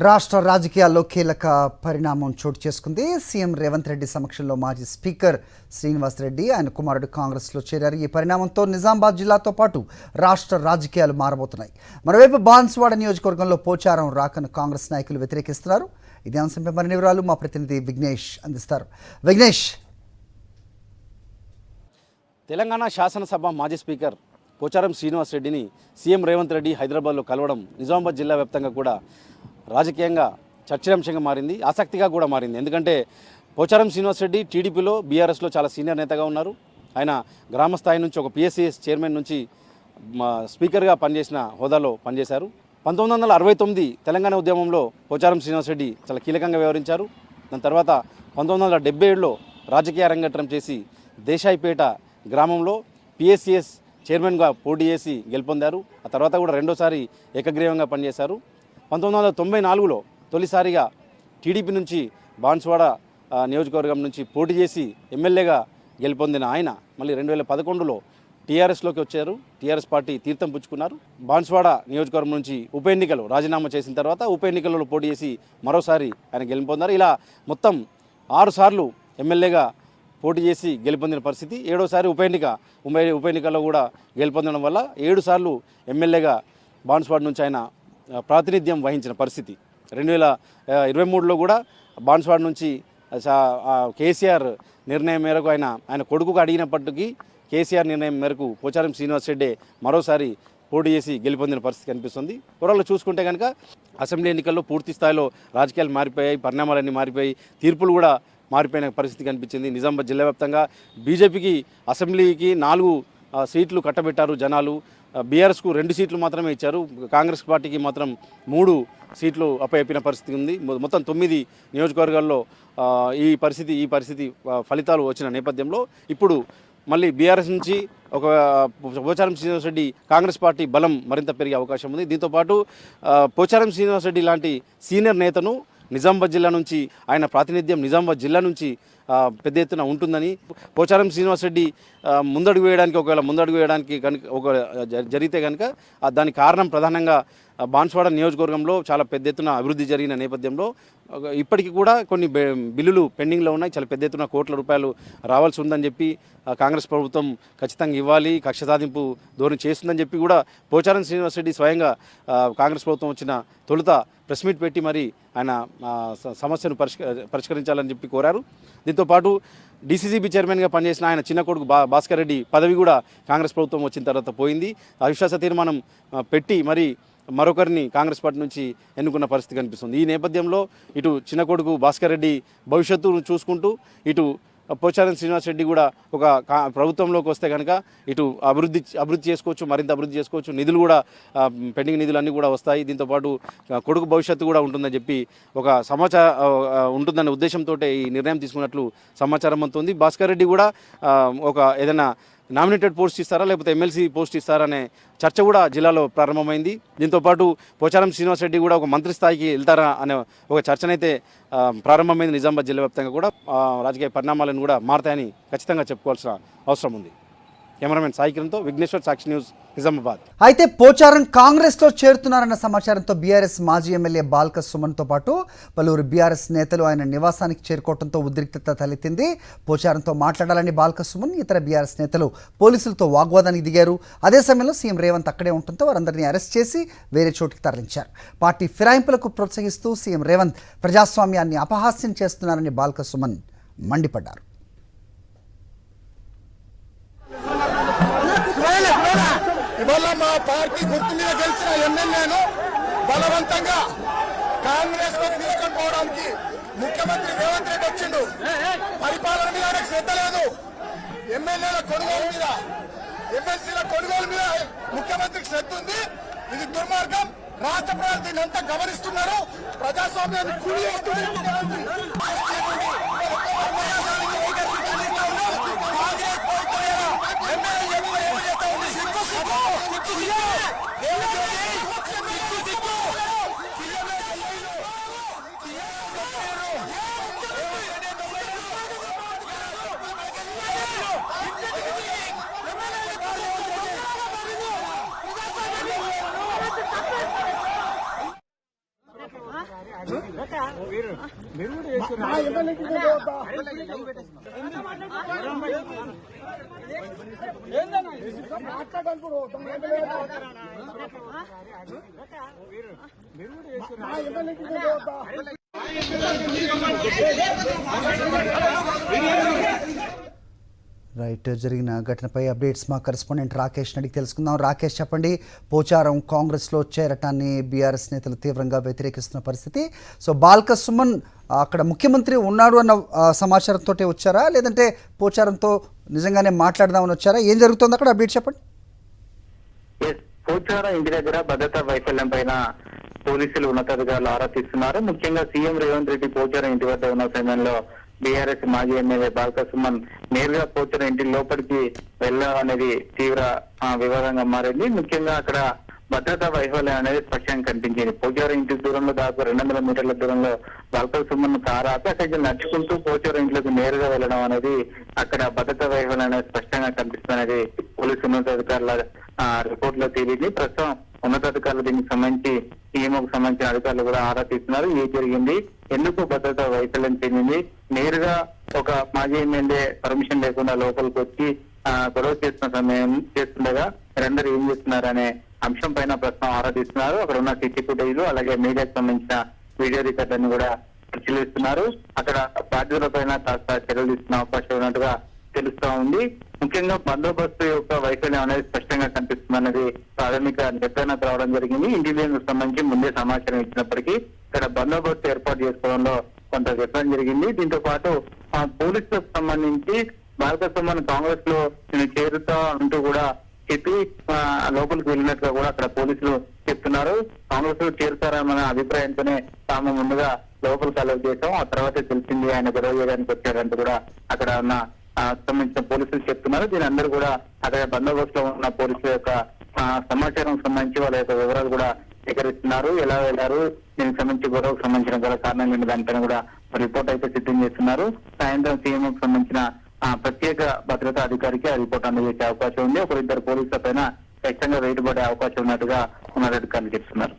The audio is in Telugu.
రాష్ట్ర రాజకీయాల్లో కీలక పరిణామం చోటు చేసుకుంది. సీఎం రేవంత్ రెడ్డి సమక్షంలో మాజీ స్పీకర్ శ్రీనివాస్ రెడ్డి ఆయన కుమారుడు కాంగ్రెస్లో చేరారు. ఈ పరిణామంతో నిజామాబాద్ జిల్లాతో పాటు రాష్ట్ర రాజకీయాలు మారబోతున్నాయి. మరోవైపు బాన్సువాడ నియోజకవర్గంలో పోచారం రాకను కాంగ్రెస్ నాయకులు వ్యతిరేకిస్తున్నారు. ఇదే అంశంపై మరిన్ని వివరాలు మా ప్రతినిధి విఘ్నేష్ అందిస్తారు. విఘ్నేష్, తెలంగాణ శాసనసభ మాజీ స్పీకర్ పోచారం శ్రీనివాస్ రెడ్డిని సీఎం రేవంత్ రెడ్డి హైదరాబాద్లో కలవడం నిజామాబాద్ జిల్లా వ్యాప్తంగా కూడా రాజకీయంగా చర్చనీయాంశంగా మారింది, ఆసక్తిగా కూడా మారింది. ఎందుకంటే పోచారం శ్రీనివాస్ రెడ్డి టీడీపీలో బీఆర్ఎస్లో చాలా సీనియర్ నేతగా ఉన్నారు. ఆయన గ్రామ స్థాయి నుంచి ఒక పిఎస్సిఎస్ చైర్మన్ నుంచి స్పీకర్గా పనిచేసిన హోదాలో పనిచేశారు. 1969 తెలంగాణ ఉద్యమంలో పోచారం శ్రీనివాస్ రెడ్డి చాలా కీలకంగా వ్యవహరించారు. దాని తర్వాత 1977లో రాజకీయ అరంగేట్రం చేసి దేశాయిపేట గ్రామంలో పిఎస్సిఎస్ చైర్మన్గా పోటీ చేసి గెలుపొందారు. ఆ తర్వాత కూడా రెండోసారి ఏకగ్రీవంగా పనిచేశారు. 1994లో తొలిసారిగా టీడీపీ నుంచి బాన్సువాడ నియోజకవర్గం నుంచి పోటీ చేసి ఎమ్మెల్యేగా గెలుపొందిన ఆయన మళ్ళీ 2011లో టీఆర్ఎస్లోకి వచ్చారు. టీఆర్ఎస్ పార్టీ తీర్థం పుచ్చుకున్నారు. బాన్సువాడ నియోజకవర్గం నుంచి ఉప ఎన్నికలు రాజీనామా చేసిన తర్వాత ఉప ఎన్నికలలో పోటీ చేసి మరోసారి ఆయన గెలుపొందారు. ఇలా మొత్తం 6 సార్లు ఎమ్మెల్యేగా పోటీ చేసి గెలుపొందిన పరిస్థితి. 7వసారి ఉప ఎన్నికల్లో కూడా గెలుపొందడం వల్ల 7 సార్లు ఎమ్మెల్యేగా బాన్సువాడ నుంచి ఆయన ప్రాతినిధ్యం వహించిన పరిస్థితి. 2023లో కూడా బాన్సువాడ నుంచి కేసీఆర్ నిర్ణయం మేరకు ఆయన కొడుకుకు అడిగినప్పటికీ కేసీఆర్ నిర్ణయం మేరకు పోచారం శ్రీనివాస్ రెడ్డి మరోసారి పోటీ చేసి గెలుపొందిన పరిస్థితి కనిపిస్తుంది. ఓవరాల్ చూసుకుంటే కనుక అసెంబ్లీ ఎన్నికల్లో పూర్తి స్థాయిలో రాజకీయాలు మారిపోయాయి, పరిణామాలన్నీ మారిపోయి, తీర్పులు కూడా మారిపోయిన పరిస్థితి కనిపించింది. నిజామాబాద్ జిల్లా వ్యాప్తంగా బీజేపీకి అసెంబ్లీకి 4 సీట్లు కట్టబెట్టారు జనాలు. బీఆర్ఎస్కు 2 సీట్లు మాత్రమే ఇచ్చారు. కాంగ్రెస్ పార్టీకి మాత్రం 3 సీట్లు అప్పచెప్పిన పరిస్థితి ఉంది. మొత్తం 9 నియోజకవర్గాల్లో ఈ పరిస్థితి ఫలితాలు వచ్చిన నేపథ్యంలో ఇప్పుడు మళ్ళీ బీఆర్ఎస్ నుంచి ఒక పోచారం శ్రీనివాస్ రెడ్డి కాంగ్రెస్ పార్టీ బలం మరింత పెరిగే అవకాశం ఉంది. దీంతోపాటు పోచారం శ్రీనివాస్ రెడ్డి లాంటి సీనియర్ నేతను నిజామాబాద్ జిల్లా నుంచి ఆయన ప్రాతినిధ్యం నిజామాబాద్ జిల్లా నుంచి పెద్ద ఎత్తున ఉంటుందని, పోచారం శ్రీనివాస్ రెడ్డి ఒకవేళ ముందడుగు వేయడానికి కనుక జరిగితే కనుక దానికి కారణం ప్రధానంగా బాన్సువాడ నియోజకవర్గంలో చాలా పెద్ద ఎత్తున అభివృద్ధి జరిగిన నేపథ్యంలో ఇప్పటికీ కూడా కొన్ని బిల్లులు పెండింగ్లో ఉన్నాయి. చాలా పెద్ద ఎత్తున కోట్ల రూపాయలు రావాల్సి ఉందని చెప్పి కాంగ్రెస్ ప్రభుత్వం ఖచ్చితంగా ఇవ్వాలి, కక్ష సాధింపు ధోరణి చేస్తుందని చెప్పి కూడా పోచారం శ్రీనివాస్ రెడ్డి స్వయంగా కాంగ్రెస్ ప్రభుత్వం వచ్చిన తొలుత ప్రెస్ మీట్ పెట్టి మరి ఆయన సమస్యను పరిష్కరించాలని చెప్పి కోరారు. దీంతోపాటు డీసీసీబీ చైర్మన్గా పనిచేసిన ఆయన చిన్న కొడుకు భాస్కర్ రెడ్డి పదవి కూడా కాంగ్రెస్ ప్రభుత్వం వచ్చిన తర్వాత పోయింది. అవిశ్వాస తీర్మానం పెట్టి మరి మరొకరిని కాంగ్రెస్ పార్టీ నుంచి ఎన్నుకున్న పరిస్థితి కనిపిస్తుంది. ఈ నేపథ్యంలో ఇటు చిన్న కొడుకు భాస్కర్ రెడ్డి భవిష్యత్తును చూసుకుంటూ ఇటు పోచారం శ్రీనివాస్ రెడ్డి కూడా ఒక ప్రభుత్వంలోకి వస్తే కనుక ఇటు అభివృద్ధి చేసుకోవచ్చు, మరింత అభివృద్ధి చేసుకోవచ్చు, నిధులు కూడా పెండింగ్ నిధులన్నీ కూడా వస్తాయి. దీంతోపాటు కొడుకు భవిష్యత్తు కూడా ఉంటుందని చెప్పి ఒక ఉంటుందనే ఉద్దేశంతో ఈ నిర్ణయం తీసుకున్నట్లు సమాచారం అందుతుంది. భాస్కర్ రెడ్డి కూడా ఒక ఏదైనా నామినేటెడ్ పోస్ట్ ఇస్తారా లేకపోతే ఎమ్మెల్సీ పోస్ట్ ఇస్తారా అనే చర్చ కూడా జిల్లాలో ప్రారంభమైంది. దీంతోపాటు పోచారం శ్రీనివాస్ రెడ్డి కూడా ఒక మంత్రి స్థాయికి వెళ్తారా అనే ఒక చర్చనైతే ప్రారంభమైంది. నిజామాబాద్ జిల్లా వ్యాప్తంగా కూడా రాజకీయ పరిణామాలను కూడా మారతాయని ఖచ్చితంగా చెప్పుకోవాల్సిన అవసరం ఉంది. కెమెరామెన్ సాయి కిరణ్తో విఘ్నేశ్వర్, సాక్షి న్యూస్, నిజామాబాద్. అయితే పోచారం కాంగ్రెస్లో చేరుతున్నారన్న సమాచారంతో బీఆర్ఎస్ మాజీ ఎమ్మెల్యే బాల్క సుమన్తో పాటు పలువురు బీఆర్ఎస్ నేతలు ఆయన నివాసానికి చేరుకోవడంతో ఉద్రిక్తత తలెత్తింది. పోచారంతో మాట్లాడాలని బాల్క సుమన్, ఇతర బీఆర్ఎస్ నేతలు పోలీసులతో వాగ్వాదానికి దిగారు. అదే సమయంలో సీఎం రేవంత్ అక్కడే ఉండటంతో వారందరినీ అరెస్ట్ చేసి వేరే చోటుకి తరలించారు. పార్టీ ఫిరాయింపులకు ప్రోత్సహిస్తూ సీఎం రేవంత్ ప్రజాస్వామ్యాన్ని అపహాస్యం చేస్తున్నారని బాల్క సుమన్ మండిపడ్డారు. ఇవాళ మా పార్టీ గుర్తు మీద గెలిచిన ఎమ్మెల్యేను బలవంతంగా కాంగ్రెస్ లో తీసుకొని పోవడానికి ముఖ్యమంత్రి రేవంత్ రెడ్డి వచ్చిండు. పరిపాలన మీద ఆయనకు శ్రద్ధ లేదు. ఎమ్మెల్యేల కొనుగోలు మీద, ఎమ్మెల్సీల కొనుగోలు మీద ముఖ్యమంత్రికి శ్రద్ధ ఉంది. ఇది దుర్మార్గం. రాష్ట్ర ప్రజలు దీన్ని అంతా గమనిస్తున్నారు. ప్రజాస్వామ్యాన్ని కూలి చేస్తుంది మా ఎమ్మెల్యేకి తెలియదా? మాట్లాడనుకో మా ఎమ్మెల్యేకి తెలియదా? రైట్, జరిగిన ఘటనపై అప్డేట్స్ మా కరెస్పాండెంట్ రాకేష్ అడిగి తెలుసుకుందాం. రాకేష్, చెప్పండి, పోచారం కాంగ్రెస్లో చేరటాన్ని బీఆర్ఎస్ నేతలు తీవ్రంగా వ్యతిరేకిస్తున్న పరిస్థితి. సో బాల్క సుమన్ అక్కడ ముఖ్యమంత్రి ఉన్నాడు అన్న సమాచారంతో వచ్చారా, లేదంటే పోచారంతో నిజంగానే మాట్లాడదామని వచ్చారా? ఏం జరుగుతుంది అక్కడ? అప్డేట్ చెప్పండి. పోచారం ఇంటి దగ్గర భద్రతా వైఫల్యం పైన పోలీసులు ఉన్నతాధికారులు ఆరా తీస్తున్నారు. ముఖ్యంగా సీఎం రేవంత్ రెడ్డి పోచారం ఇంటి వద్ద ఉన్న సమయంలో బీఆర్ఎస్ మాజీ ఎమ్మెల్యే బాల్క సుమన్ నేరుగా పోచారం ఇంటి లోపలికి వెళ్ళడం అనేది తీవ్ర వివాదంగా మారింది. ముఖ్యంగా అక్కడ భద్రతా వైఫల్యం అనేది స్పష్టంగా కనిపించింది. పోచారం ఇంటి దూరంలో దాదాపు 200 మీటర్ల దూరంలో బాల్క సుమన్ కారు ఆపి అక్కడికి నడుచుకుంటూ పోచారం ఇంట్లోకి నేరుగా వెళ్ళడం అనేది అక్కడ భద్రతా వైఫల్యం అనేది స్పష్టంగా కనిపిస్తుంది అనేది పోలీసు ఉన్నతాధికారుల రిపోర్ట్ లో తేలింది. ప్రస్తుతం ఉన్నతాధికారులు దీనికి సంబంధించి ఈఎంఓకు సంబంధించిన అధికారులు కూడా ఆరా తీస్తున్నారు. ఏం జరిగింది, ఎందుకు భద్రతా వైఫల్యం చెందింది, నేరుగా ఒక మాజీ ఎమ్మెల్యే పర్మిషన్ లేకుండా లోపలికి వచ్చి గొడవ చేస్తుండగా వీరందరూ ఏం చేస్తున్నారు అనే అంశం పైన ప్రస్తుతం ఆరా తీస్తున్నారు. అక్కడ ఉన్న సిటీ ఫుటేజ్ అలాగే మీడియాకు సంబంధించిన వీడియో రికార్డులను కూడా పరిశీలిస్తున్నారు. అక్కడ బాధ్యుల పైన కాస్త చర్యలు తీసుకునే అవకాశం ఉన్నట్టుగా తెలుస్తా ఉంది. ముఖ్యంగా బందోబస్తు యొక్క వైఫల్యం అనేది స్పష్టంగా కనిపిస్తుంది అనేది ప్రాథమిక నిర్ధారణ రావడం జరిగింది. ఇంటెలిజెన్స్ సంబంధించి ముందే సమాచారం ఇచ్చినప్పటికీ ఇక్కడ బందోబస్తు ఏర్పాటు చేసుకోవడంలో కొంత విఫలం జరిగింది. దీంతో పాటు పోలీసులకు సంబంధించి బాల్క సుమన్ కాంగ్రెస్ లో చేరుతా అంటూ కూడా చెప్పి లోపలికి వెళ్ళినట్టుగా కూడా అక్కడ పోలీసులు చెప్తున్నారు. కాంగ్రెస్ లో చేరుతారన్న అభిప్రాయంతోనే తాము ముందుగా లోపలికి అలవ్ చేశాం, ఆ తర్వాత తెలిసింది ఆయన గొడవ చేయడానికి వచ్చారంటూ కూడా అక్కడ ఉన్న సంబంధించిన పోలీసులు చెప్తున్నారు. దీని అందరూ కూడా అక్కడ బందోబస్తులో ఉన్న పోలీసుల యొక్క సమాచారం సంబంధించి వాళ్ళ యొక్క వివరాలు కూడా సేకరిస్తున్నారు. ఎలా వెళ్లారు, దీనికి సంబంధించి గొడవకు సంబంధించిన గల కారణం ఏంటి దానిపైన కూడా రిపోర్ట్ అయితే సిద్ధం చేస్తున్నారు. సాయంత్రం సీఎంకు సంబంధించిన ప్రత్యేక భద్రతా అధికారికి ఆ రిపోర్ట్ అందజేసే అవకాశం ఉంది. ఒకరిద్దరు పోలీసుల పైన ఖచ్చితంగా వేటుపడే అవకాశం ఉన్నట్టుగా ఉన్నతాధికారులు చెప్తున్నారు.